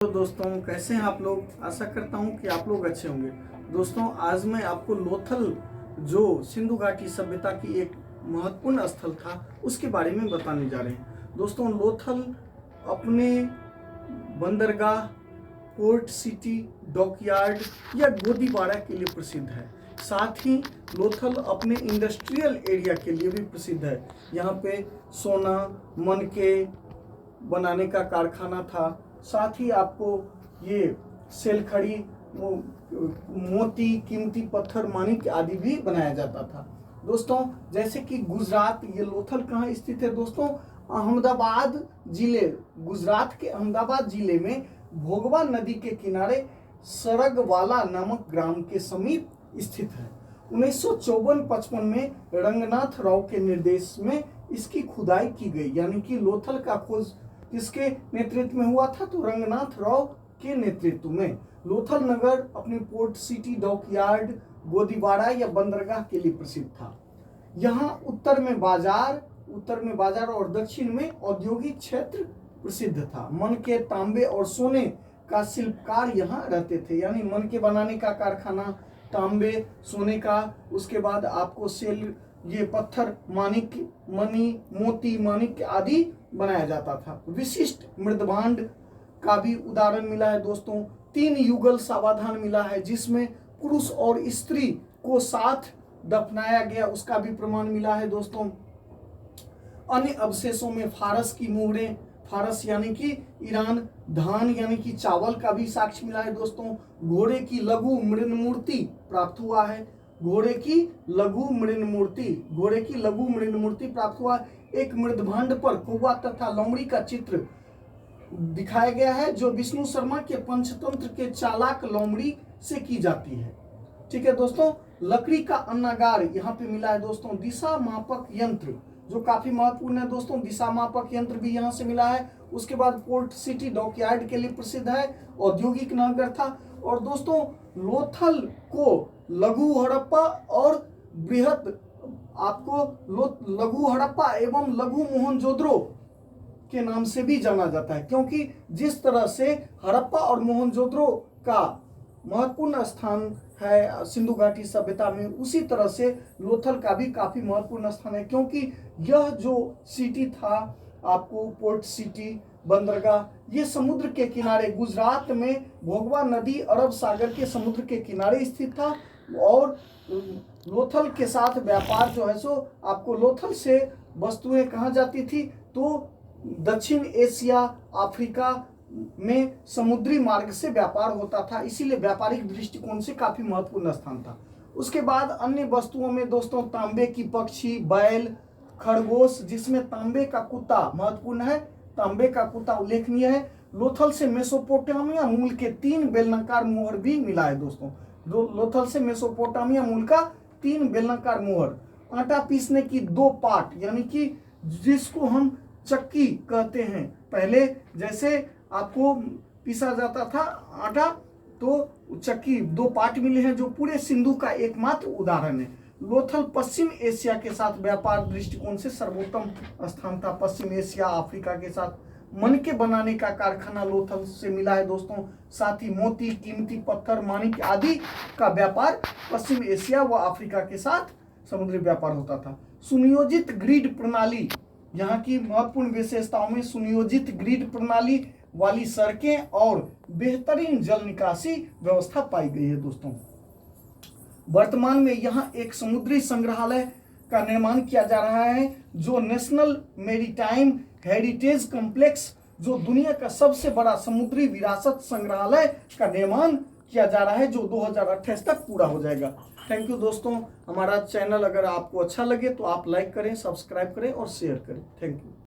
तो दोस्तों कैसे हैं आप लोग। आशा करता हूं कि आप लोग अच्छे होंगे। दोस्तों आज मैं आपको लोथल जो सिंधु घाटी सभ्यता की एक महत्वपूर्ण स्थल था उसके बारे में बताने जा रहे हैं। दोस्तों लोथल अपने बंदरगाह, पोर्ट सिटी, डॉकयार्ड या गोदीपाड़ा के लिए प्रसिद्ध है। साथ ही लोथल अपने इंडस्ट्रियल एरिया के लिए भी प्रसिद्ध है। यहाँ पे सोना, मनके बनाने का कारखाना था। साथ ही आपको ये सेलखड़ी, मोती, कीमती पत्थर, माणिक आदि भी बनाया जाता था। दोस्तों जैसे कि गुजरात, ये लोथल कहाँ स्थित है दोस्तों? अहमदाबाद जिले, गुजरात के अहमदाबाद जिले में भोगवा नदी के किनारे सरगवाला नामक ग्राम के समीप स्थित है। 1954-55 में रंगनाथ राव के निर्देश में इसकी खुदाई की गई, यानी कि लोथल का खोज किसके नेतृत्व में हुआ था? तो रंगनाथ राव के नेतृत्व में। लोथल नगर अपनी पोर्ट सिटी, डॉकयार्ड, गोदीपाड़ा या बंदरगाह के लिए प्रसिद्ध था। यहाँ उत्तर में बाजार और दक्षिण में औद्योगिक क्षेत्र प्रसिद्ध था। मनके, तांबे और सोने का शिल्पकार यहाँ रहते थे, यानी मनके बनाने का कारखाना, तांबे, सोने का, उसके बाद आपको सेल, ये पत्थर, माणिक, मणि, मोती, माणिक आदि बनाया जाता था। विशिष्ट मृदभांड का भी उदाहरण मिला है दोस्तों। 3 युगल सावधान मिला है जिसमें पुरुष और स्त्री को साथ दफनाया गया, उसका भी प्रमाण मिला है दोस्तों। अन्य अवशेषों में फारस की मोहरें, फारस यानी कि ईरान, धान यानी कि चावल का भी साक्ष्य मिला है दोस्तों। घोड़े की लघु मृण मूर्ति प्राप्त हुआ है। घोड़े की लघु मृण मूर्ति प्राप्त हुआ। एक मृदभांड पर कौवा तथा लोमड़ी का चित्र दिखाया गया है, जो विष्णु शर्मा के पंचतंत्र के चालाक लोमड़ी से की जाती है। ठीक है दोस्तों। लकड़ी का अन्नागार यहाँ पे मिला है दोस्तों। दिशा मापक यंत्र जो काफी महत्वपूर्ण है दोस्तों, दिशा मापक यंत्र भी यहाँ से मिला है। उसके बाद पोर्ट सिटी, डॉकयार्ड के लिए प्रसिद्ध है, औद्योगिक नगर था। और दोस्तों लोथल को लघु हड़प्पा और बृहत, आपको लघु हड़प्पा एवं लघु मोहनजोदड़ो के नाम से भी जाना जाता है, क्योंकि जिस तरह से हड़प्पा और मोहनजोदड़ो का महत्वपूर्ण स्थान है सिंधु घाटी सभ्यता में, उसी तरह से लोथल का भी काफी महत्वपूर्ण स्थान है, क्योंकि यह जो सिटी था आपको पोर्ट सिटी, बंदरगाह, ये समुद्र के किनारे, गुजरात में भोगवा नदी अरब सागर के समुद्र के किनारे स्थित था। और लोथल के साथ व्यापार जो है सो आपको लोथल से वस्तुएं कहाँ जाती थी? तो दक्षिण एशिया, अफ्रीका में समुद्री मार्ग से व्यापार होता था, इसीलिए व्यापारिक दृष्टिकोण से काफी महत्वपूर्ण स्थान था। उसके बाद अन्य वस्तुओं में दोस्तों तांबे की पक्षी, बैल, खरगोश, जिसमें तांबे का कुत्ता महत्वपूर्ण है, तांबे का कुत्ता उल्लेखनीय है। लोथल से मेसोपोटामिया मूल के 3 बेलनाकार मोहर भी मिला है दोस्तों। लोथल से मेसोपोटामिया मूल का 3 बेलनाकार मोहर। आटा पीसने की 2 पाट, यानी कि जिसको हम चक्की कहते हैं, पहले जैसे आपको पीसा जाता था आटा, तो चक्की 2 पाट मिले हैं, जो पूरे सिंधु का एकमात्र उदाहरण है। लोथल पश्चिम एशिया के साथ व्यापार दृष्टिकोण से सर्वोत्तम स्थान था। पश्चिम एशिया, अफ्रीका के साथ मनके बनाने का कारखाना लोथल से मिला है दोस्तों। साथ ही मोती, कीमती पत्थर, माणिक आदि का व्यापार पश्चिम एशिया व अफ्रीका के साथ समुद्री व्यापार होता था। सुनियोजित ग्रिड प्रणाली, यहाँ की महत्वपूर्ण विशेषताओं में सुनियोजित ग्रिड प्रणाली वाली सड़कें और बेहतरीन जल निकासी व्यवस्था पाई गई है दोस्तों। वर्तमान में यहाँ एक समुद्री संग्रहालय का निर्माण किया जा रहा है, जो नेशनल मेरीटाइम हेरिटेज कॉम्प्लेक्स, जो दुनिया का सबसे बड़ा समुद्री विरासत संग्रहालय का निर्माण किया जा रहा है, जो 2028 तक पूरा हो जाएगा। थैंक यू दोस्तों। हमारा चैनल अगर आपको अच्छा लगे तो आप लाइक करें, सब्सक्राइब करें और शेयर करें। Thank you.